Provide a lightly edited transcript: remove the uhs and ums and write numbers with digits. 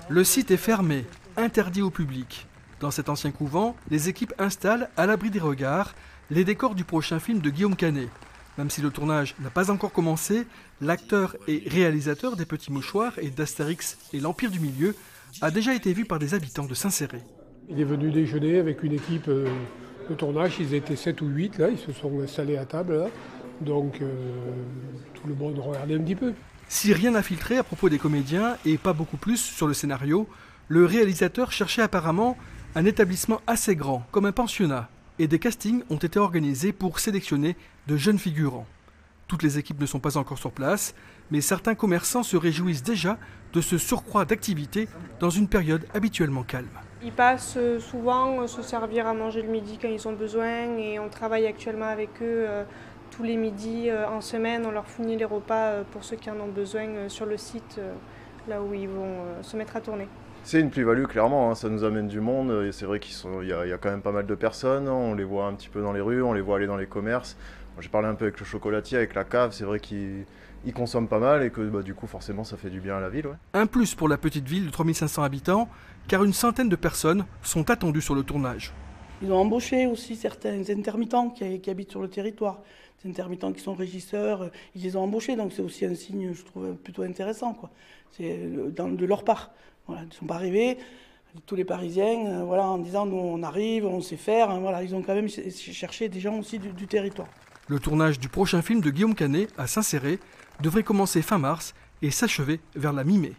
Le site est fermé, interdit au public. Dans cet ancien couvent, les équipes installent, à l'abri des regards, les décors du prochain film de Guillaume Canet. Même si le tournage n'a pas encore commencé, l'acteur et réalisateur des Petits Mouchoirs et d'Astérix et l'Empire du Milieu a déjà été vu par des habitants de Saint-Céré. Il est venu déjeuner avec une équipe de tournage, ils étaient 7 ou 8, là, ils se sont installés à table, là. Donc tout le monde regardait un petit peu. Si rien n'a filtré à propos des comédiens et pas beaucoup plus sur le scénario, le réalisateur cherchait apparemment un établissement assez grand, comme un pensionnat, et des castings ont été organisés pour sélectionner de jeunes figurants. Toutes les équipes ne sont pas encore sur place, mais certains commerçants se réjouissent déjà de ce surcroît d'activité dans une période habituellement calme. Ils passent souvent se servir à manger le midi quand ils ont besoin et on travaille actuellement avec eux tous les midis en semaine. On leur fournit les repas pour ceux qui en ont besoin sur le site, là où ils vont se mettre à tourner. C'est une plus-value clairement, hein. Ça nous amène du monde et c'est vrai qu'il y a quand même pas mal de personnes, on les voit un petit peu dans les rues, on les voit aller dans les commerces. J'ai parlé un peu avec le chocolatier, avec la cave, c'est vrai qu'ils consomment pas mal et que du coup forcément ça fait du bien à la ville. Ouais. Un plus pour la petite ville de 3500 habitants, car une centaine de personnes sont attendues sur le tournage. Ils ont embauché aussi certains intermittents qui habitent sur le territoire. Des intermittents qui sont régisseurs, ils les ont embauchés, donc c'est aussi un signe, je trouve, plutôt intéressant, quoi. C'est de leur part. Voilà, ils ne sont pas arrivés, tous les Parisiens, voilà, en disant nous on arrive, on sait faire. Hein, voilà, ils ont quand même cherché des gens aussi du territoire. Le tournage du prochain film de Guillaume Canet à Saint-Céré devrait commencer fin mars et s'achever vers la mi-mai.